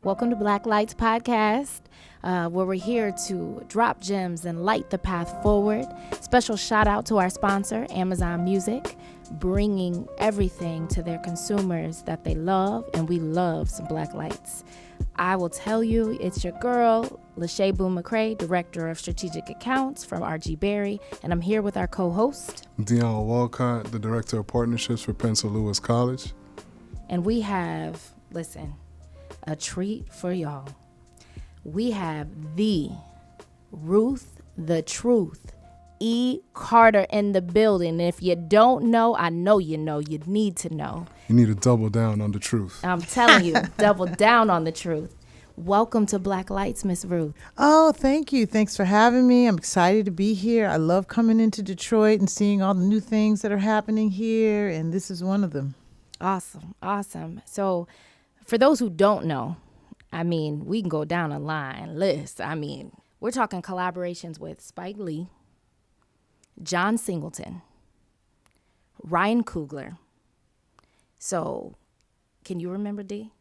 Welcome to Blacklight's podcast, where we're here to drop gems and light the path forward. Special shout out to our sponsor, Amazon Music, bringing everything to their consumers that they love, and we love some Blacklights. I will tell you, it's your girl, Lachey Boone McCrae, Director of Strategic Accounts from R.G. Berry, and I'm here with our co-host, Dion Walcott, the Director of Partnerships for Pencil Lewis College. And we have, a treat for y'all. We have the Ruth the Truth E. Carter in the building. And if you don't know, I know you know. You need to know. You need to double down on the truth. I'm telling you, double down on the truth. Welcome to Blacklights, Miss Ruth. Oh, thank you. Thanks for having me. I'm excited to be here. I love coming into Detroit and seeing all the new things that are happening here, and this is one of them. Awesome. So for those who don't know, we can go down a list. We're talking collaborations with Spike Lee, John Singleton, Ryan Coogler. So can you remember, D?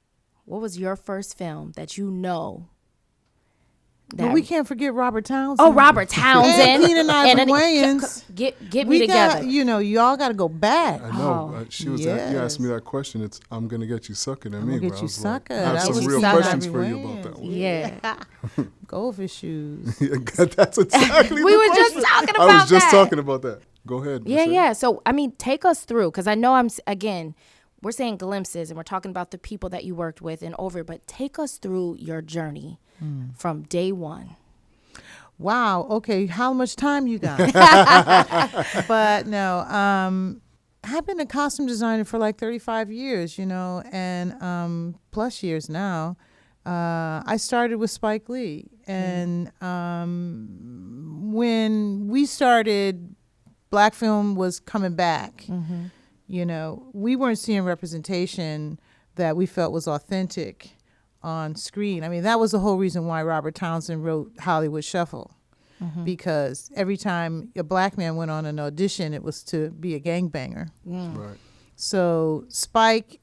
What was your first film that you know? But we can't forget Robert Townsend. Oh, Robert Townsend. And Keenan Ivory Wayans. Get me together. Y'all got to go back. I know. Oh, She was. yes. You asked me that question. I'm gonna get you sucker at me. Get you sucker. I have That some was real Keenan questions Ivory for you Wayans. about that one. Yeah. Goldfish shoes. Yeah, that's exactly. We the were just question. talking about I was just that. talking about that. Go ahead. Yeah. So, take us through, because I know we're saying glimpses and we're talking about the people that you worked with and over, but take us through your journey from day one. Wow. Okay. How much time you got? But no, I've been a costume designer for like 35 years, and plus years now. I started with Spike Lee. And when we started, black film was coming back. Mm-hmm. We weren't seeing representation that we felt was authentic on screen. That was the whole reason why Robert Townsend wrote Hollywood Shuffle, because every time a black man went on an audition, it was to be a gangbanger. Right. So Spike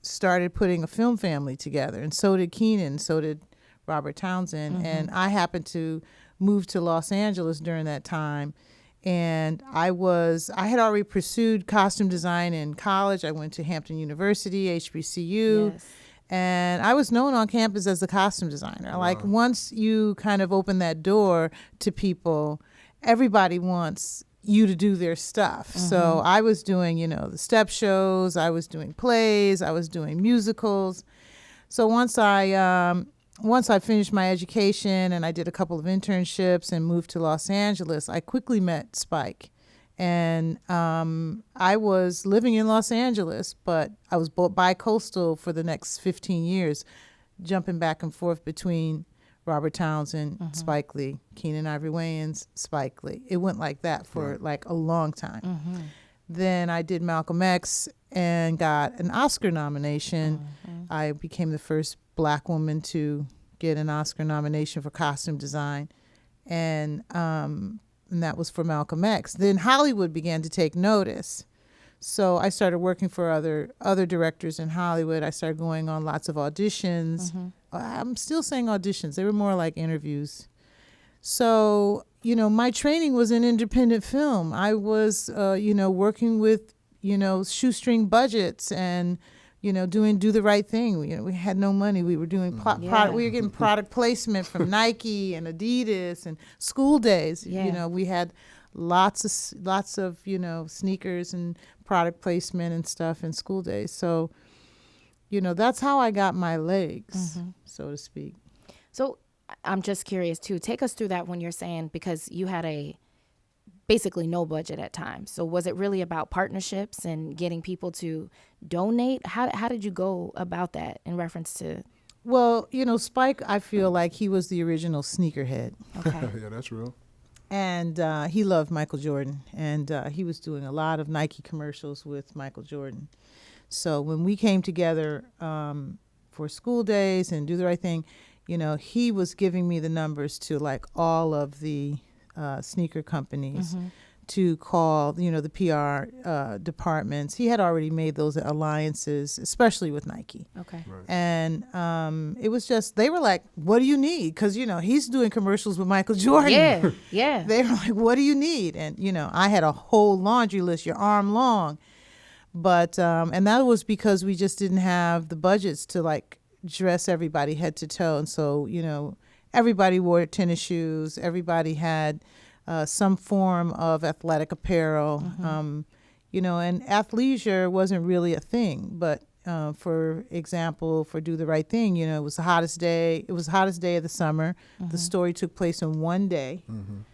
started putting a film family together, and so did Keenan, so did Robert Townsend. And I happened to move to Los Angeles during that time. And I had already pursued costume design in college. I went to Hampton University, HBCU. Yes. And I was known on campus as a costume designer. Wow. Like, once you kind of open that door to people, everybody wants you to do their stuff. So I was doing, the step shows, I was doing plays, I was doing musicals. So once I finished my education and I did a couple of internships and moved to Los Angeles, I quickly met Spike. And I was living in Los Angeles, but I was bi-coastal for the next 15 years, jumping back and forth between Robert Townsend, Spike Lee, Keenan Ivory Wayans, Spike Lee. It went like that for like a long time. Then I did Malcolm X and got an Oscar nomination. I became the first black woman to get an Oscar nomination for costume design. And that was for Malcolm X. Then Hollywood began to take notice. So I started working for other directors in Hollywood. I started going on lots of auditions. I'm still saying auditions. They were more like interviews. So, my training was in independent film. I was, working with, shoestring budgets and, do the right thing. We had no money. We were doing product. We were getting product placement from Nike and Adidas and School Days. Yeah. We had lots of sneakers and product placement and stuff in School Days. So, that's how I got my legs, so to speak. So I'm just curious too. Take us through that when you're saying, because you had basically no budget at times. So was it really about partnerships and getting people to donate? How did you go about that in reference to? Well, Spike, I feel like he was the original sneakerhead. Okay. Yeah, that's real. And he loved Michael Jordan. And he was doing a lot of Nike commercials with Michael Jordan. So when we came together for School Days and Do the Right Thing, he was giving me the numbers to like all of the sneaker companies to call, the PR departments. He had already made those alliances, especially with Nike. Okay. Right. And it was just, they were like, what do you need? Because, he's doing commercials with Michael Jordan. Yeah, yeah. They were like, what do you need? And, I had a whole laundry list, your arm long. But, and that was because we just didn't have the budgets to like dress everybody head to toe. And so, everybody wore tennis shoes. Everybody had some form of athletic apparel. And athleisure wasn't really a thing. But for example, for Do the Right Thing, it was the hottest day. It was the hottest day of the summer. The story took place in one day.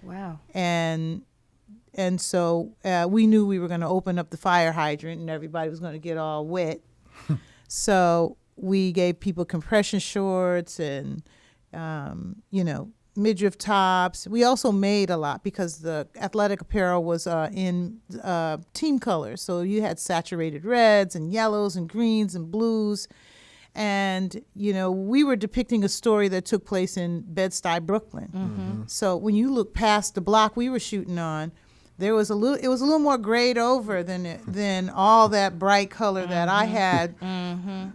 Wow. And so we knew we were going to open up the fire hydrant and everybody was going to get all wet. So we gave people compression shorts and, midriff tops. We also made a lot because the athletic apparel was in team colors. So you had saturated reds and yellows and greens and blues. And, we were depicting a story that took place in Bed-Stuy, Brooklyn. So when you look past the block we were shooting on, it was a little more grayed over than all that bright color that I had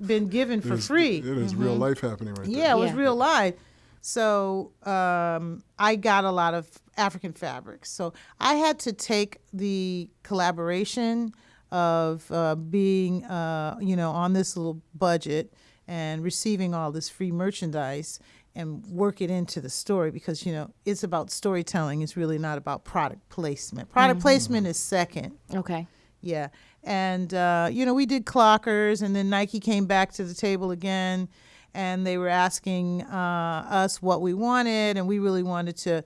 been given for free. It is real life happening right there. Yeah, it was real life. So I got a lot of African fabrics. So I had to take the collaboration of being, on this little budget and receiving all this free merchandise and work it into the story because, it's about storytelling. It's really not about product placement. Product placement is second. Okay. Yeah. And, we did clockers, and then Nike came back to the table again, and they were asking us what we wanted, and we really wanted to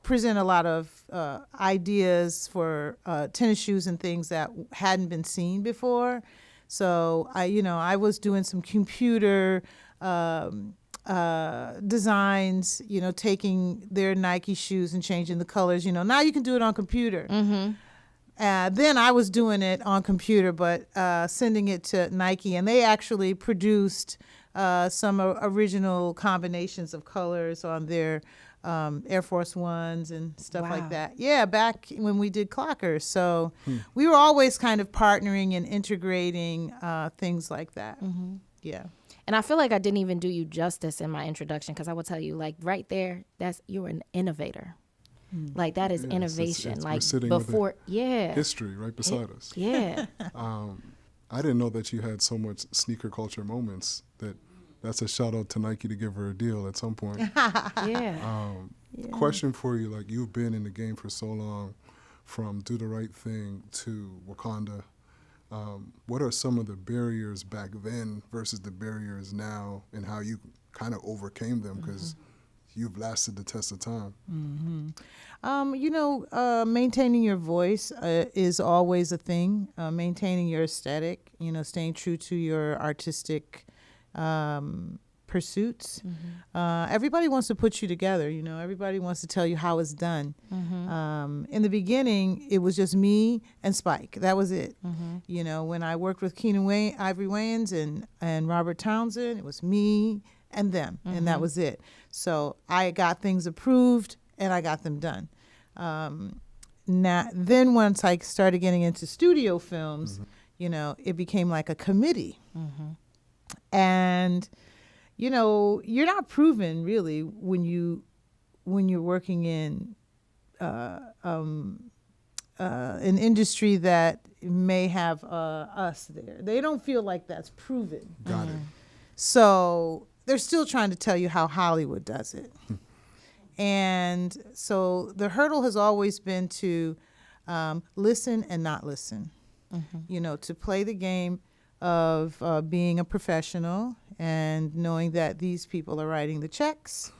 present a lot of ideas for tennis shoes and things that hadn't been seen before. So, I was doing some computer designs, taking their Nike shoes and changing the colors. Now you can do it on computer. Then I was doing it on computer, but sending it to Nike, and they actually produced some original combinations of colors on their Air Force Ones and stuff like that. Yeah, back when we did clockers. So we were always kind of partnering and integrating things like that. Yeah. And I feel like I didn't even do you justice in my introduction because I will tell you, like, right there, you're an innovator. Like, that is innovation. We're like, sitting before, with history right beside us. Yeah. I didn't know that you had so much sneaker culture moments. That's a shout out to Nike to give her a deal at some point. Yeah. Question for you, like, you've been in the game for so long, from Do the Right Thing to Wakanda. What are some of the barriers back then versus the barriers now, and how you kind of overcame them? Because you've lasted the test of time. Maintaining your voice is always a thing. Maintaining your aesthetic, staying true to your artistic pursuits. Everybody wants to put you together. Everybody wants to tell you how it's done. In the beginning, it was just me and Spike. That was it. When I worked with Keenan Ivory Wayans and Robert Townsend, it was me and them, and that was it. So I got things approved and I got them done. Then once I started getting into studio films, it became like a committee. And you're not proven really when you're working in an industry that may have us there. They don't feel like that's proven. Got it. So they're still trying to tell you how Hollywood does it. And so the hurdle has always been to listen and not listen. To play the game of being a professional and knowing that these people are writing the checks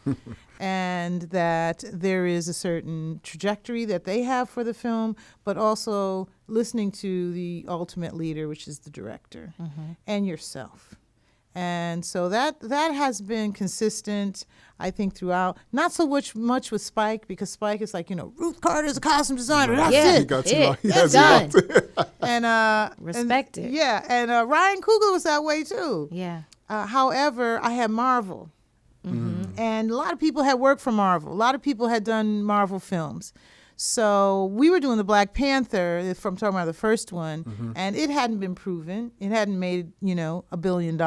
and that there is a certain trajectory that they have for the film, but also listening to the ultimate leader, which is the director, and yourself. And so that has been consistent, I think, throughout. Not so much with Spike, because Spike is like, Ruth Carter's a costume designer. That's Yeah. it. He got It's done. And Respect it. Yeah, and Ryan Coogler was that way too. Yeah. However, I had Marvel, and a lot of people had worked for Marvel. A lot of people had done Marvel films. So we were doing the Black Panther, if I'm talking about the first one, and it hadn't been proven. It hadn't made, $1 billion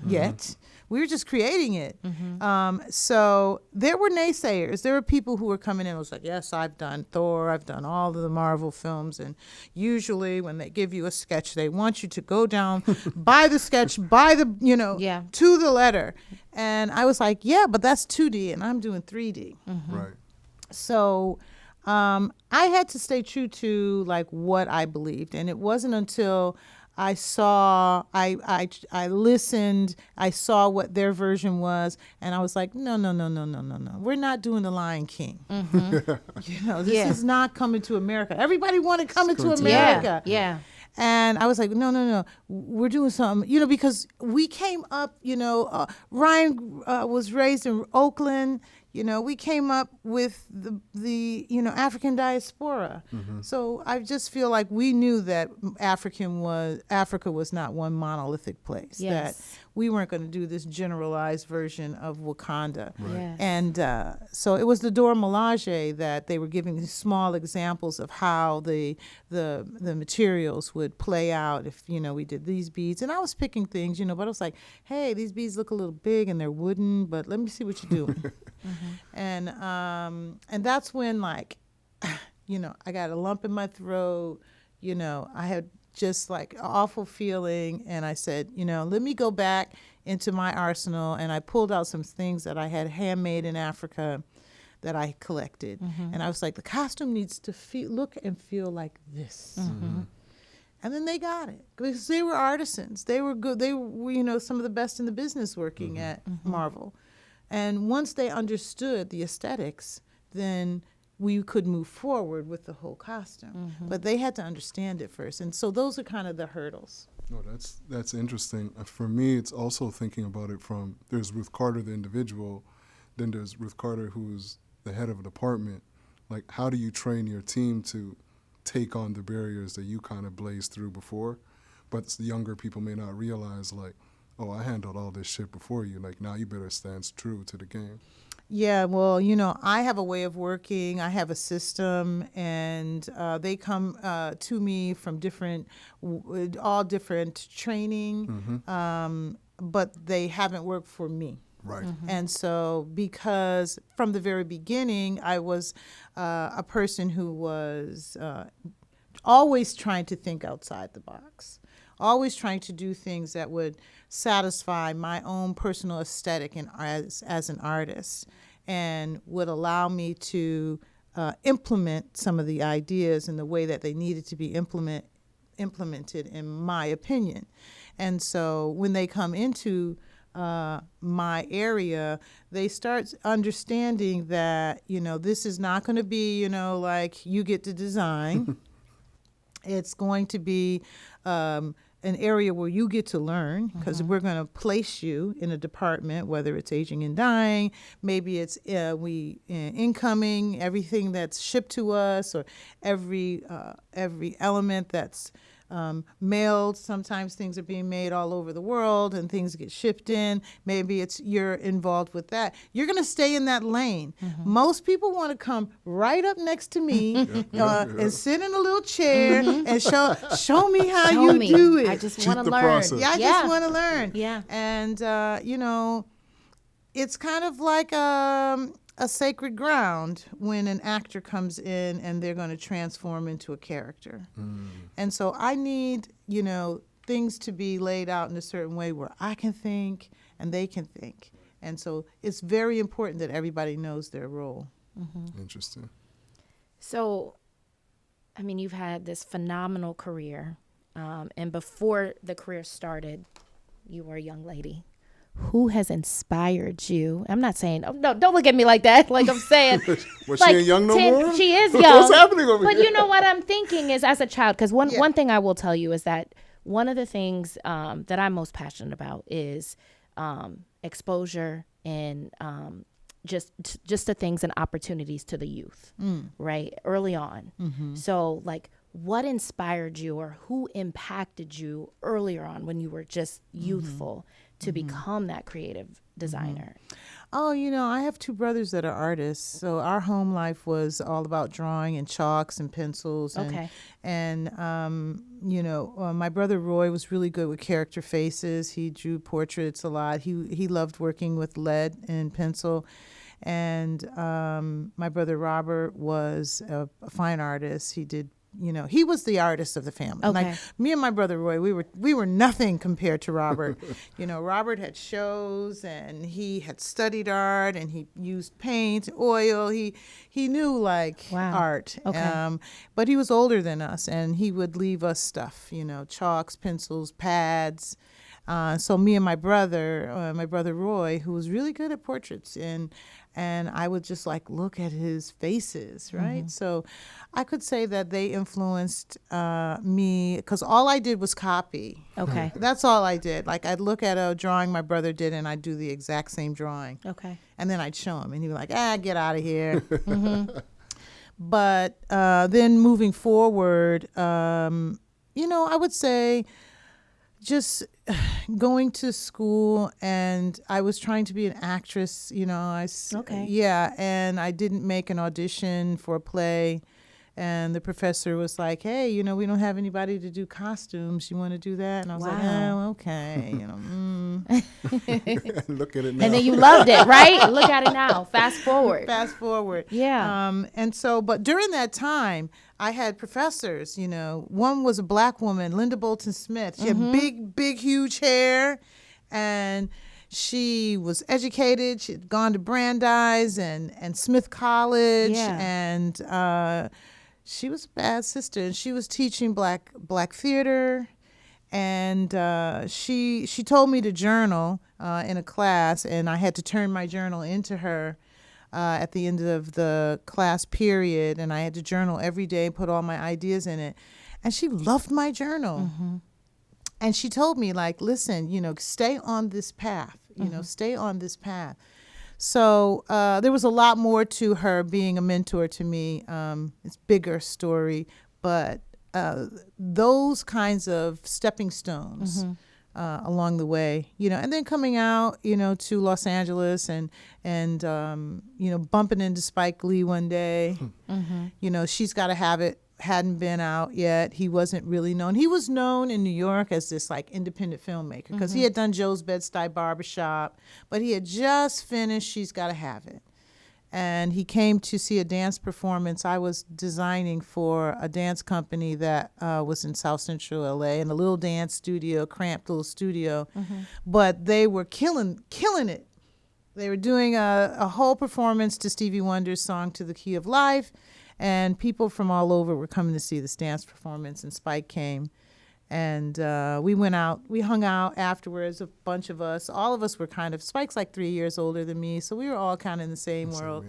yet. We were just creating it. So there were naysayers. There were people who were coming in and was like, yes, I've done Thor. I've done all of the Marvel films. And usually when they give you a sketch, they want you to go down, buy the sketch, buy the, to the letter. And I was like, yeah, but that's 2D and I'm doing 3D. Right. So I had to stay true to like what I believed. And it wasn't until I saw, I listened, I saw what their version was, and I was like, no. We're not doing The Lion King. This is not Coming to America. Everybody wanted Coming to America. Yeah. And I was like, no, we're doing something, because we came up, Ryan was raised in Oakland. We came up with the African diaspora. So I just feel like we knew that Africa was not one monolithic place. Yes. That we weren't going to do this generalized version of Wakanda. Right. Yes. And so it was the Dora Milaje that they were giving small examples of how the materials would play out if we did these beads. And I was picking things, but I was like, hey, these beads look a little big and they're wooden, but let me see what you're doing. And that's when I got a lump in my throat. I had just like an awful feeling, and I said, let me go back into my arsenal, and I pulled out some things that I had handmade in Africa that I collected, and I was like, the costume needs to look and feel like this. And then they got it because they were artisans. They were good. They were, some of the best in the business working at Marvel. And once they understood the aesthetics, then we could move forward with the whole costume. But they had to understand it first. And so those are kind of the hurdles. No, that's interesting. For me, it's also thinking about it from, there's Ruth Carter, the individual, then there's Ruth Carter, who's the head of a department. Like, how do you train your team to take on the barriers that you kind of blazed through before? But the younger people may not realize, like, oh, I handled all this shit before you. Like, now you better stand true to the game. Yeah, well, I have a way of working. I have a system, and they come to me from all different training, but they haven't worked for me. Right. And so because from the very beginning, I was a person who was always trying to think outside the box, always trying to do things that would satisfy my own personal aesthetic and as an artist, and would allow me to implement some of the ideas in the way that they needed to be implemented, in my opinion. And so when they come into my area, they start understanding that, this is not going to be, like you get to design. It's going to be an area where you get to learn, because we're going to place you in a department, whether it's aging and dying, maybe it's incoming, everything that's shipped to us, or every element that's mailed. Sometimes things are being made all over the world and things get shipped in. Maybe you're involved with that. You're going to stay in that lane. Most people want to come right up next to me and sit in a little chair and show me how you do it. I just want to learn. Process. Yeah, I just want to learn. Yeah. And, it's kind of like a sacred ground when an actor comes in and they're going to transform into a character. And so I need, things to be laid out in a certain way where I can think and they can think. And so it's very important that everybody knows their role. Interesting. So, you've had this phenomenal career. And before the career started, you were a young lady. Who has inspired you? I'm not saying, oh, no, don't look at me like that. Like I'm saying. Was she ain't young no more? She is young. What's happening over but here? you know what I'm thinking is, as a child, because one thing I will tell you is that one of the things that I'm most passionate about is exposure and just the things and opportunities to the youth, right, early on. So, like, what inspired you or who impacted you earlier on when you were just youthful to become that creative designer? Oh, I have two brothers that are artists. So our home life was all about drawing and chalks and pencils. Okay. And my brother Roy was really good with character faces. He drew portraits a lot. He loved working with lead and pencil. And my brother Robert was a fine artist. He did, he was the artist of the family. Okay. Like me and my brother Roy, we were nothing compared to Robert. Robert had shows and he had studied art and he used paint, oil. He knew art. Okay. But he was older than us and he would leave us stuff, chalks, pencils, pads. So me and my brother Roy, who was really good at portraits, and I would just look at his faces, right? So I could say that they influenced me because all I did was copy. Okay. That's all I did. I'd look at a drawing my brother did and I'd do the exact same drawing. Okay. And then I'd show him and he'd be like, get out of here. But then moving forward, I would say just going to school, and I was trying to be an actress, Okay. Yeah, and I didn't make an audition for a play, and the professor was like, hey, we don't have anybody to do costumes. You want to do that? And I was like, oh, okay. Look at it now. And then you loved it, right? Look at it now. Fast forward. Yeah. And so, but during that time, I had professors, one was a black woman, Linda Bolton Smith. She had big, huge hair, and she was educated. She had gone to Brandeis and Smith College, and she was a bad sister. And she was teaching black theater, and she told me to journal in a class, and I had to turn my journal into her. At the end of the class period, and I had to journal every day, put all my ideas in it. And she loved my journal. And she told me, listen, stay on this path, stay on this path. So there was a lot more to her being a mentor to me. It's a bigger story, but those kinds of stepping stones along the way, and then coming out, to Los Angeles and bumping into Spike Lee one day. She's Gotta Have It hadn't been out yet. He wasn't really known. He was known in New York as this independent filmmaker because he had done Joe's Bed-Stuy Barbershop, but he had just finished She's Gotta Have It. And he came to see a dance performance. I was designing for a dance company that was in South Central LA, in a little dance studio, cramped little studio. But they were killing it. They were doing a whole performance to Stevie Wonder's song To the Key of Life, and people from all over were coming to see this dance performance, and Spike came. And we went out, we hung out afterwards, a bunch of us. All of us were Spike's 3 years older than me, so we were all kind of in the same world.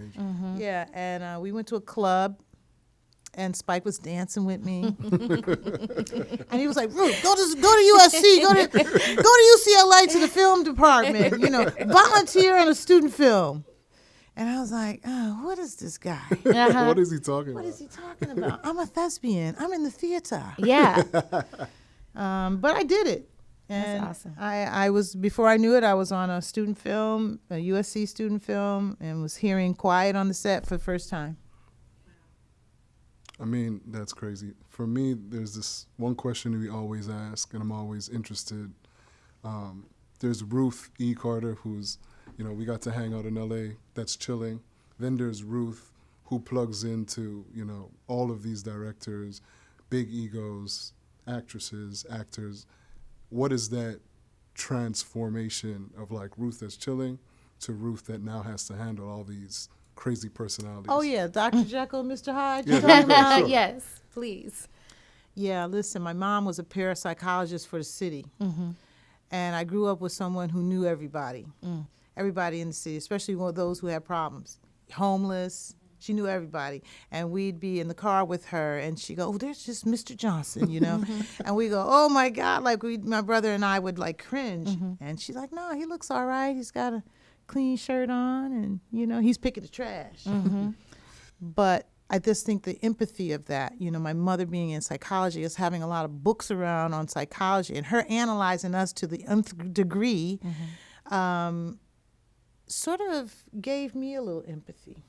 Yeah, and we went to a club, and Spike was dancing with me. And he was like, Ruth, go to USC, go to UCLA to the film department, volunteer in a student film. And I was like, oh, what is this guy? What is he talking about? What is he talking about? I'm a thespian. I'm in the theater. Yeah. But I did it. And that's awesome. I was, before I knew it, I was on a student film, a USC student film, and was hearing Quiet on the set for the first time. I mean, that's crazy. For me, there's this one question we always ask, and I'm always interested. There's Ruth E. Carter, who's, we got to hang out in LA, that's chilling. Then there's Ruth, who plugs into, all of these directors, big egos, actresses, actors. What is that transformation of Ruth that's chilling to Ruth that now has to handle all these crazy personalities? Oh, yeah, Dr. Jekyll, Mr. Hyde. Yeah, sure. Yes, please. Yeah, listen, my mom was a parapsychologist for the city. And I grew up with someone who knew everybody. Everybody in the city, especially those who had problems. Homeless. She knew everybody. And we'd be in the car with her, and she'd go, oh, there's just Mr. Johnson, And we go, oh, my God. My brother and I would, cringe. And she's like, no, he looks all right. He's got a clean shirt on, and, he's picking the trash. But I just think the empathy of that, my mother being in psychology, is having a lot of books around on psychology, and her analyzing us to the nth degree, sort of gave me a little empathy.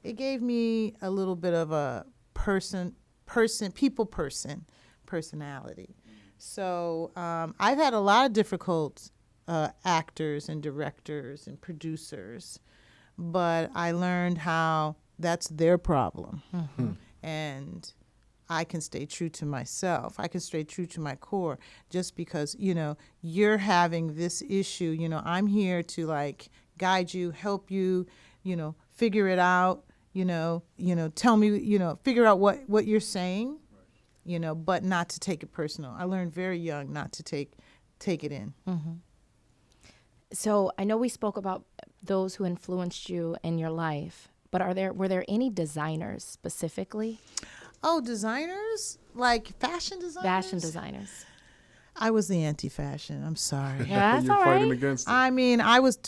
It gave me a little bit of a people person personality. So I've had a lot of difficult actors and directors and producers, but I learned how that's their problem. And I can stay true to myself. I can stay true to my core just because, you're having this issue. I'm here to like guide you, help you, figure it out, tell me, figure out what you're saying, but not to take it personal. I learned very young not to take it in. So I know we spoke about those who influenced you in your life, but were there any designers specifically? Oh, designers? Like fashion designers? Fashion designers. I was the anti-fashion. I'm sorry. Yeah, that's You're all fighting right. against it. I mean,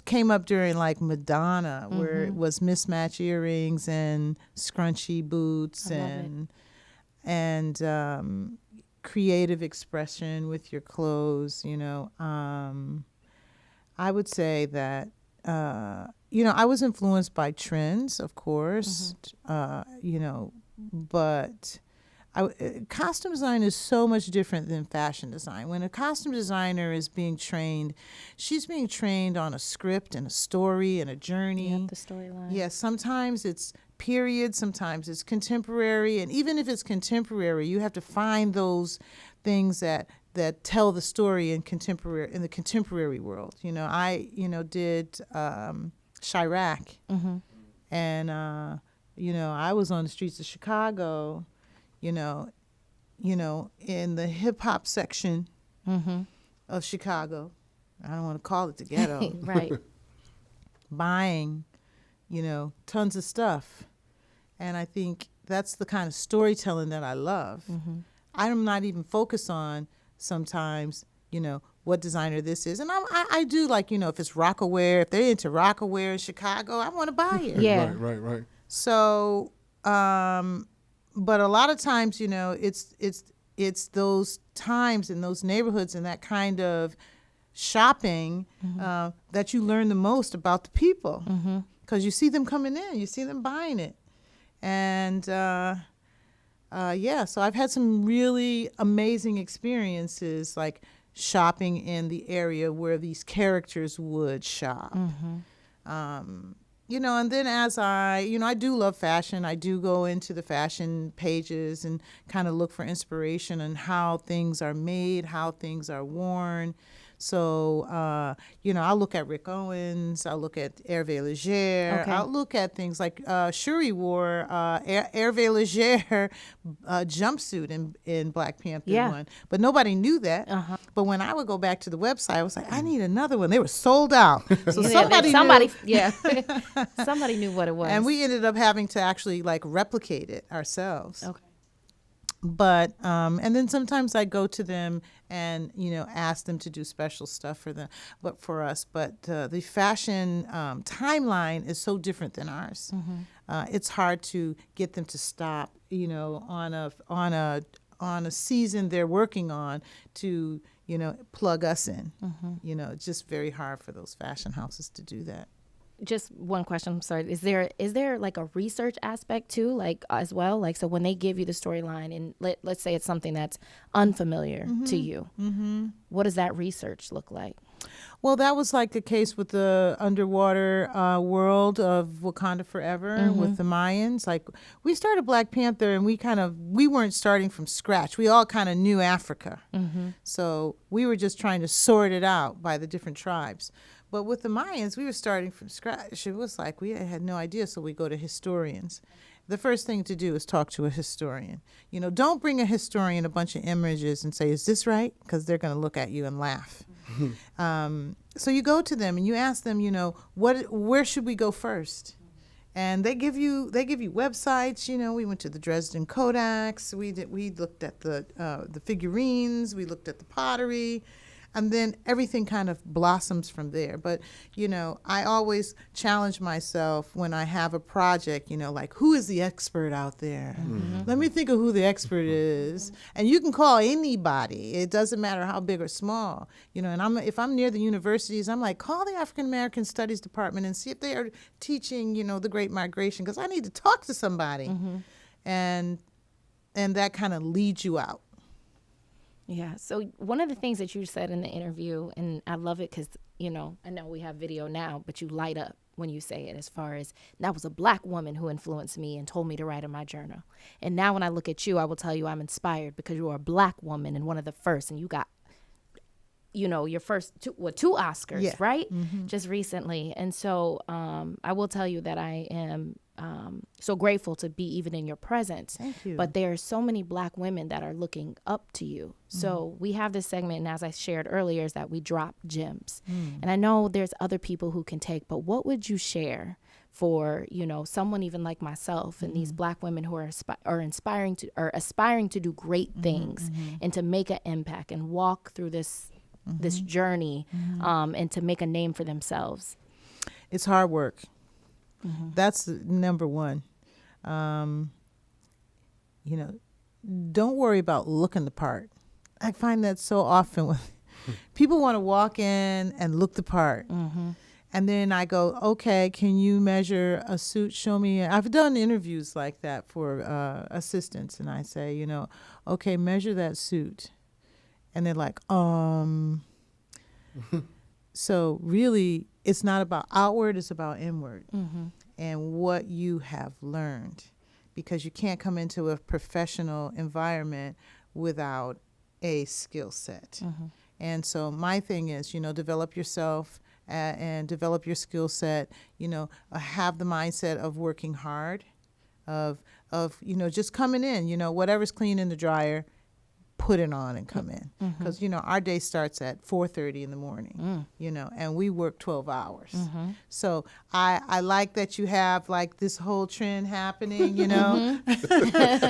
came up during like Madonna, where it was mismatched earrings and scrunchy boots and creative expression with your clothes. I would say that I was influenced by trends, of course. But costume design is so much different than fashion design. When a costume designer is being trained, she's being trained on a script and a story and a journey. Yep, the storyline. Yes, sometimes it's period, sometimes it's contemporary, and even if it's contemporary, you have to find those things that tell the story in the contemporary world. I did Chirac, and I was on the streets of Chicago, in the hip hop section of Chicago. I don't want to call it the ghetto. Right. Buying, tons of stuff. And I think that's the kind of storytelling that I love. I'm not even focused on sometimes, what designer this is. And I do like, if it's Rockaware, if they're into Rockaware in Chicago, I want to buy it. Yeah. Right. So, but a lot of times, it's those times in those neighborhoods and that kind of shopping that you learn the most about the people. Because you see them coming in, you see them buying it. And so I've had some really amazing experiences, like shopping in the area where these characters would shop. And then as I do love fashion. I do go into the fashion pages and kind of look for inspiration on how things are made, how things are worn. So, I'll look at Rick Owens. I'll look at Hervé Leger. Okay. I'll look at things like Shuri wore Hervé Leger jumpsuit in Black Panther 1. But nobody knew that. But when I would go back to the website, I was like, I need another one. They were sold out. So somebody yeah. Somebody knew what it was. And we ended up having to actually like replicate it ourselves. Okay. But and then sometimes I go to them and ask them to do special stuff for us. But the fashion timeline is so different than ours. It's hard to get them to stop, on a season they're working on to plug us in. It's just very hard for those fashion houses to do that. Just one question. I'm sorry. Is there like a research aspect too, like as well? Like, so when they give you the storyline and let's say it's something that's unfamiliar to you, what does that research look like? Well, that was like the case with the underwater world of Wakanda Forever with the Mayans. Like, we started Black Panther and we weren't starting from scratch. We all kind of knew Africa. So we were just trying to sort it out by the different tribes. But with the Mayans, we were starting from scratch. It was like we had no idea, so we go to historians. The first thing to do is talk to a historian. Don't bring a historian a bunch of images and say, is this right? Because they're going to look at you and laugh. So you go to them and you ask them, where should we go first? And they give you websites. We went to the Dresden Kodaks. We looked at the figurines. We looked at the pottery. And then everything kind of blossoms from there. But, I always challenge myself when I have a project, like, who is the expert out there? Let me think of who the expert is. And you can call anybody. It doesn't matter how big or small. And if I'm near the universities, I'm like, call the African American Studies Department and see if they are teaching, the Great Migration, because I need to talk to somebody. And that kind of leads you out. Yeah. So one of the things that you said in the interview, and I love it because, I know we have video now, but you light up when you say it, as far as that was a Black woman who influenced me and told me to write in my journal. And now when I look at you, I will tell you I'm inspired because you are a Black woman and one of the first, and you got, your first two Oscars, right? Just recently. And so I will tell you that I am so grateful to be even in your presence. Thank you. But there are so many Black women that are looking up to you. So we have this segment, and as I shared earlier, is that we drop gems. And I know there's other people who can take, but what would you share for, someone even like myself and these Black women who are aspiring to do great things and to make an impact and walk through this journey and to make a name for themselves? It's hard work. That's number one. Don't worry about looking the part. I find that so often when people want to walk in and look the part. And then I go, okay, can you measure a suit? Show me. I've done interviews like that for assistants. And I say, okay, measure that suit. And they're like, So really, it's not about outward, it's about inward and what you have learned. Because you can't come into a professional environment without a skill set. And so my thing is, develop yourself and develop your skill set, have the mindset of working hard, of just coming in, whatever's clean in the dryer, put it on and come in. Because, our day starts at 4:30 in the morning, and we work 12 hours. So I like that you have like this whole trend happening,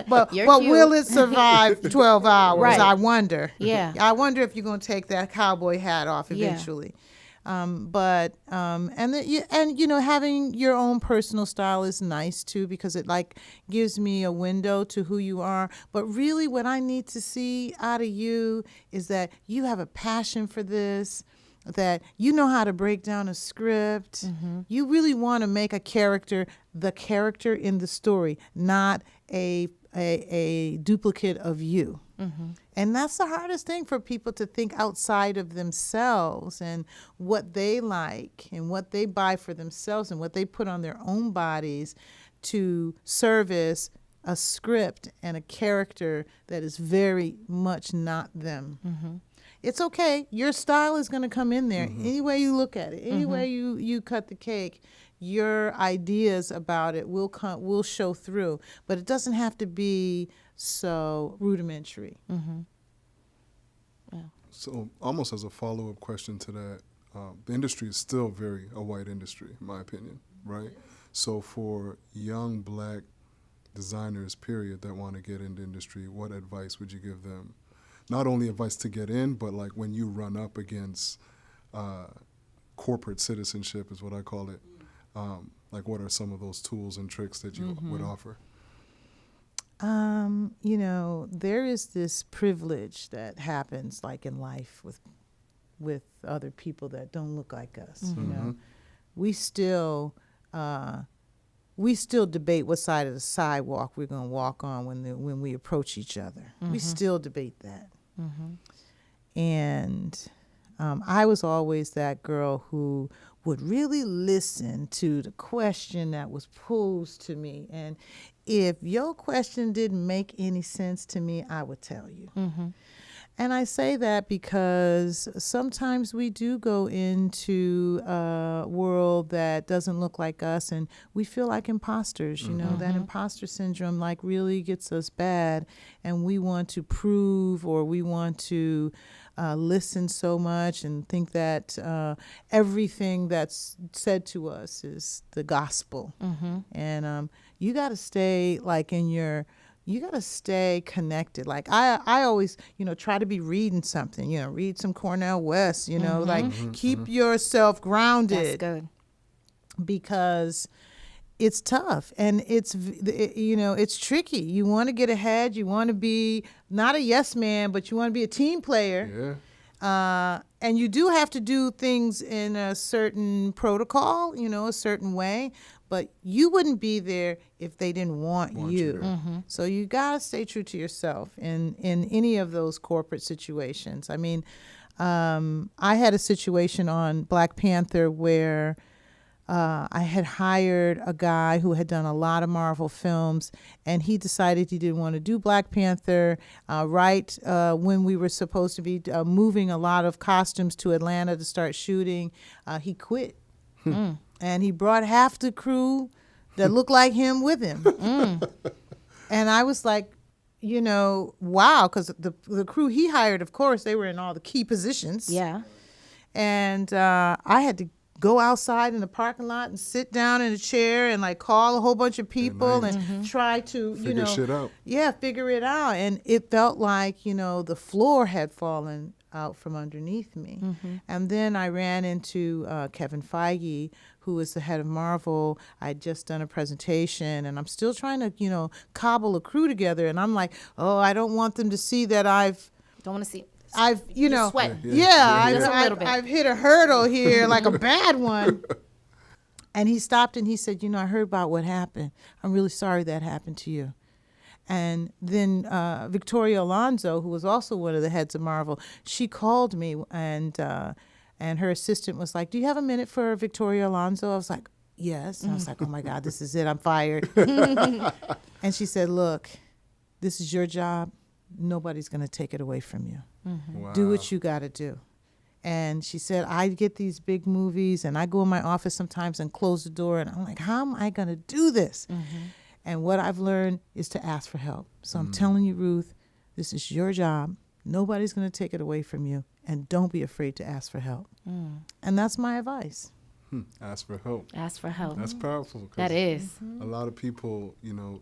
but will it survive 12 hours? Right. I wonder. Yeah. I wonder if you're going to take that cowboy hat off eventually. Having your own personal style is nice too, because it like gives me a window to who you are. But really what I need to see out of you is that you have a passion for this, that you know how to break down a script. You really want to make a character, the character in the story, not a duplicate of you. And that's the hardest thing for people, to think outside of themselves and what they like and what they buy for themselves and what they put on their own bodies to service a script and a character that is very much not them. It's okay. Your style is going to come in there. Any way you look at it, any way you cut the cake, your ideas about it will show through. But it doesn't have to be so rudimentary. So almost as a follow-up question to that, the industry is still very a white industry, in my opinion, right? So for young Black designers, period, that want to get into industry, what advice would you give them? Not only advice to get in, but like when you run up against corporate citizenship is what I call it. Like what are some of those tools and tricks that you would offer? There is this privilege that happens like in life with other people that don't look like us. We still debate what side of the sidewalk we're going to walk on when we approach each other. We still debate that. And I was always that girl who would really listen to the question that was posed to me. And if your question didn't make any sense to me, I would tell you. And I say that because sometimes we do go into a world that doesn't look like us and we feel like imposters, that imposter syndrome like really gets us bad, and we want to prove, or we want to listen so much and think that everything that's said to us is the gospel. And you got to stay like in your you got to stay connected. Like I always, try to be reading something, read some Cornell West, keep yourself grounded. That's good. Because it's tough and it's tricky. You want to get ahead. You want to be not a yes man, but you want to be a team player. Yeah. And you do have to do things in a certain protocol, a certain way. But you wouldn't be there if they didn't want you. So you got to stay true to yourself in any of those corporate situations. I mean, I had a situation on Black Panther where I had hired a guy who had done a lot of Marvel films, and he decided he didn't want to do Black Panther right when we were supposed to be moving a lot of costumes to Atlanta to start shooting. He quit. And he brought half the crew that looked like him with him. And I was like, wow, because the crew he hired, of course, they were in all the key positions. Yeah. And I had to go outside in the parking lot and sit down in a chair and like call a whole bunch of people and try to, Figure shit out. Yeah, figure it out. And it felt like, the floor had fallen out from underneath me. And then I ran into Kevin Feige, who is the head of Marvel. I'd just done a presentation and I'm still trying to, cobble a crew together. And I'm like, oh, I don't want them to see that Don't want to see. I've sweat. I've hit a hurdle here, like a bad one. And he stopped and he said, I heard about what happened. I'm really sorry that happened to you. And then Victoria Alonso, who was also one of the heads of Marvel, she called me and her assistant was like, do you have a minute for Victoria Alonso? I was like, yes. And I was like, oh my God, this is it. I'm fired. And she said, look, this is your job. Nobody's going to take it away from you. Wow. Do what you got to do. And she said, I get these big movies and I go in my office sometimes and close the door and I'm like, how am I going to do this? And what I've learned is to ask for help. So I'm telling you, Ruth, this is your job. Nobody's going to take it away from you. And don't be afraid to ask for help. And that's my advice. Ask for help. Ask for help. That's powerful. 'Cause That is. a lot of people,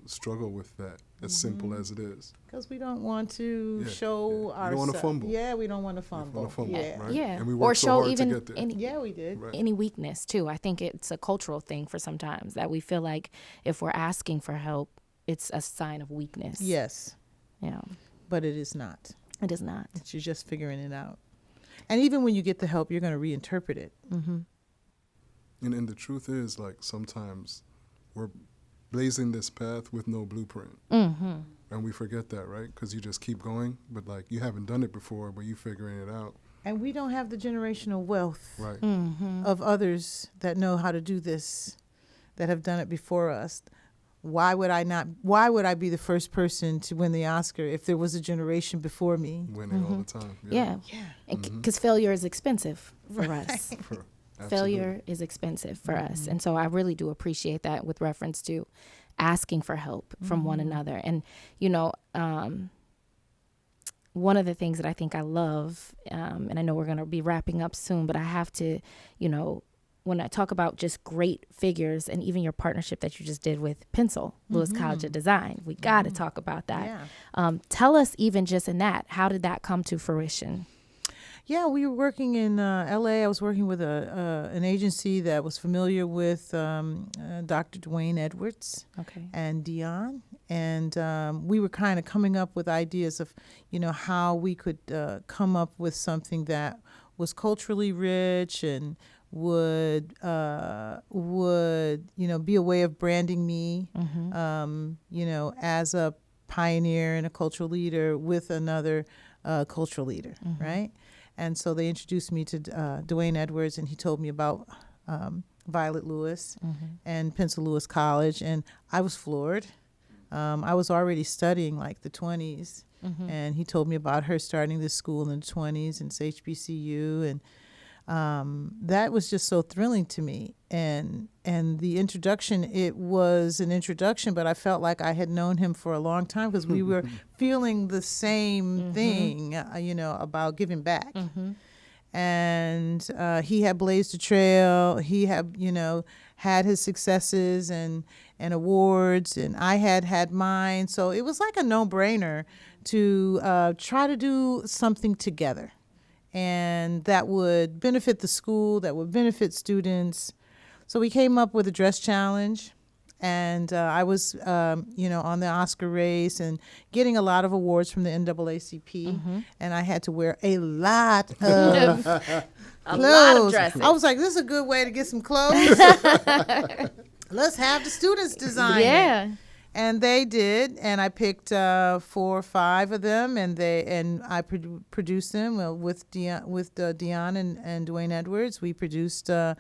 struggle with that, as simple as it is. Because we don't want to show We ourselves. don't want to fumble. Yeah, we don't want to fumble. Right? Yeah. And we Or work so show hard even to get there. Yeah, we did. Right. any weakness too. I think it's a cultural thing for sometimes that we feel like if we're asking for help, it's a sign of weakness. Yes, Yeah. but it is not. It is not. You're just figuring it out. And even when you get the help, you're going to reinterpret it. And the truth is, like, sometimes we're blazing this path with no blueprint. And we forget that, right? Because you just keep going, but, like, you haven't done it before, but you figuring it out. And we don't have the generational wealth Right. of others that know how to do this, that have done it before us. Why would I be the first person to win the Oscar if there was a generation before me? Winning all the time. Yeah. Because failure is expensive for us. Failure is expensive for us. And so I really do appreciate that with reference to asking for help from one another. And, one of the things that I think I love, and I know we're going to be wrapping up soon, but I have to, when I talk about just great figures and even your partnership that you just did with Pencil, Lewis College of Design, we got to talk about that. Yeah. Tell us even just in that, how did that come to fruition? Yeah, we were working in L.A. I was working with an agency that was familiar with Dr. Dwayne Edwards and Dion. And we were kind of coming up with ideas of, how we could come up with something that was culturally rich and would be a way of branding me, as a pioneer and a cultural leader with another cultural leader, right? And so they introduced me to Dwayne Edwards, and he told me about Violet Lewis and Pencil Lewis College, and I was floored. I was already studying like the 20s, and he told me about her starting this school in the 20s, and it's HBCU, and that was just so thrilling to me. And the introduction, it was an introduction, but I felt like I had known him for a long time because we were feeling the same thing, about giving back. and he had blazed a trail. He had, had his successes and awards, and I had mine. So it was like a no-brainer to try to do something together, and that would benefit the school, that would benefit students. So we came up with a dress challenge, and I was, on the Oscar race and getting a lot of awards from the NAACP, and I had to wear a lot of A clothes. lot of dresses. I was like, this is a good way to get some clothes. Let's have the students design it. Yeah. And they did, and I picked 4 or 5 of them, and I produced them with Dion and Dwayne Edwards. We produced the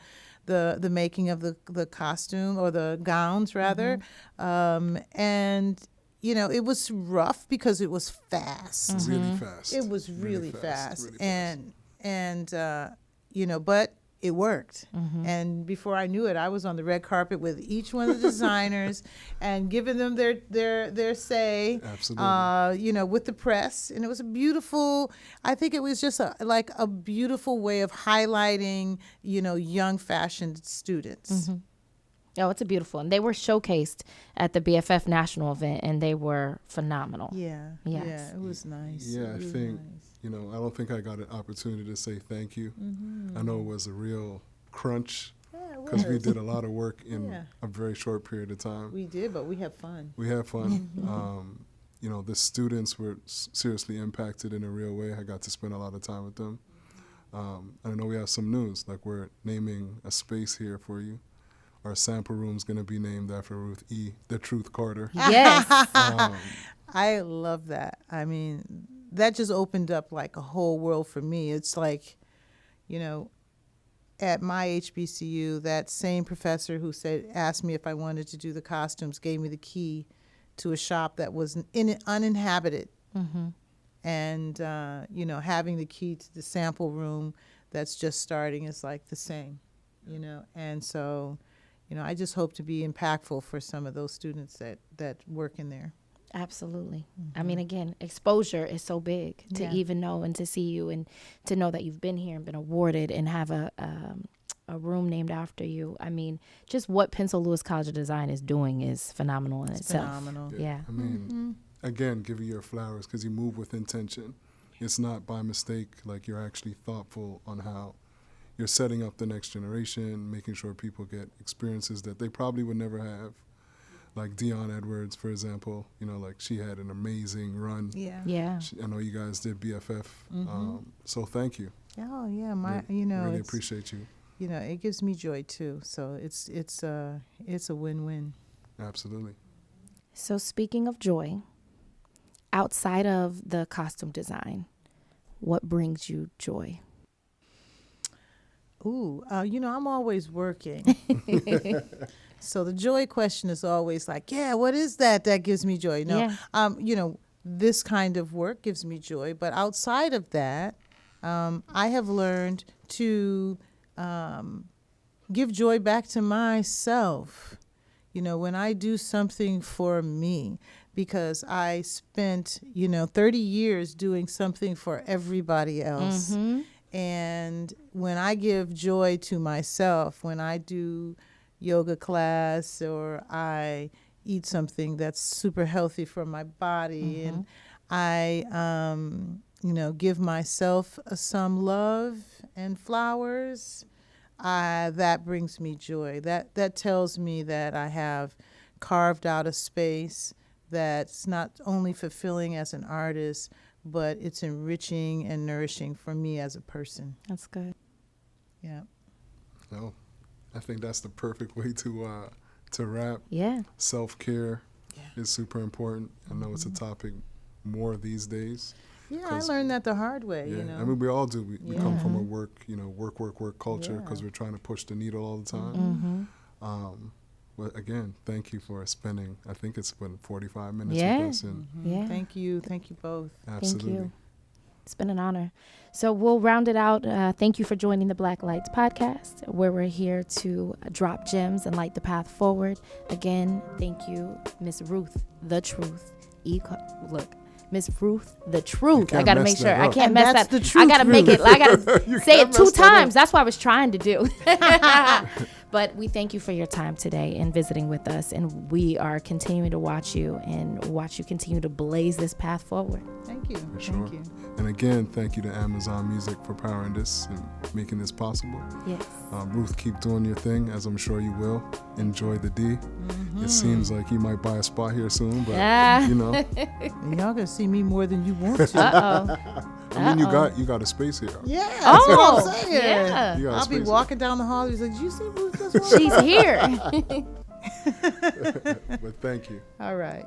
making of the costume, or the gowns rather, and it was rough because it was fast. Really fast. It was really fast. Really fast. And but it worked. And before I knew it, I was on the red carpet with each one of the designers and giving them their say. Absolutely. With the press. And it was a beautiful, I think it was just a beautiful way of highlighting, young fashion students. Oh, it's a beautiful. And they were showcased at the BFF National event, and they were phenomenal. Yeah. Yes. Yeah, it was nice. Yeah, I It was think, nice. I don't think I got an opportunity to say thank you. I know it was a real crunch Yeah, it because we was. did a lot of work in Yeah. a very short period of time. We did, but we had fun. We had fun. The students were seriously impacted in a real way. I got to spend a lot of time with them. I know we have some news, like we're naming a space here for you. Our sample room's going to be named after Ruth E, the Truth Carter. Yes. I love that. I mean, that just opened up like a whole world for me. It's like, at my HBCU, that same professor who asked me if I wanted to do the costumes gave me the key to a shop that was uninhabited. And, having the key to the sample room that's just starting is like the same, And so, I just hope to be impactful for some of those students that work in there. Absolutely. I mean, again, exposure is so big to Yeah. even know and to see you and to know that you've been here and been awarded and have a room named after you. I mean, just what Pencil Lewis College of Design is doing is phenomenal in itself. Phenomenal. Yeah. I mean, again, give you your flowers because you move with intention. It's not by mistake, like you're actually thoughtful on how you're setting up the next generation, making sure people get experiences that they probably would never have. Like Dion Edwards, for example, like she had an amazing run. Yeah. Yeah. I know you guys did BFF, so thank you. Oh yeah, Really it's, appreciate you. it gives me joy too. So it's a win-win. Absolutely. So speaking of joy, outside of the costume design, what brings you joy? Ooh, I'm always working. So the joy question is always like, yeah, what is that gives me joy? No, this kind of work gives me joy. But outside of that, I have learned to give joy back to myself. When I do something for me, because I spent, 30 years doing something for everybody else. And when I give joy to myself, when I do yoga class or I eat something that's super healthy for my body, and I, give myself some love and flowers, that brings me joy. That tells me that I have carved out a space that's not only fulfilling as an artist, but it's enriching and nourishing for me as a person. That's good. Yeah. No, I think that's the perfect way to wrap. Yeah. Self-care is super important. I know it's a topic more these days. Yeah, I learned that the hard way, Yeah, I mean, we all do. We come from a work culture Yeah. because we're trying to push the needle all the time. But again, thank you for spending, I think it's been 45 minutes Yeah. with us. And Yeah. Thank you both. absolutely. Thank you. It's been an honor. So we'll round it out. Thank you for joining the Blacklights podcast, where we're here to drop gems and light the path forward. Again, thank you, Miss Ruth, the Truth E. Look, Miss Ruth the Truth. can't I gotta mess make sure. that I up. can't And mess that's that. the truth, I gotta make Ruth. it. I gotta You say can't it 2 mess that up. times. That's what I was trying to do. But we thank you for your time today and visiting with us, and we are continuing to watch you and watch you continue to blaze this path forward. Thank you. For sure. Thank you. And again, thank you to Amazon Music for powering this and making this possible. Yes. Ruth, keep doing your thing, as I'm sure you will. Enjoy the D. It seems like you might buy a spot here soon, but you know, And y'all gonna see me more than you want to. I mean, you got a space here. Yeah, that's what I'm saying. Yeah. You got a I'll be space walking down the hall. He's like, "Did you see Ruth this morning?" She's here. here. But thank you. All right.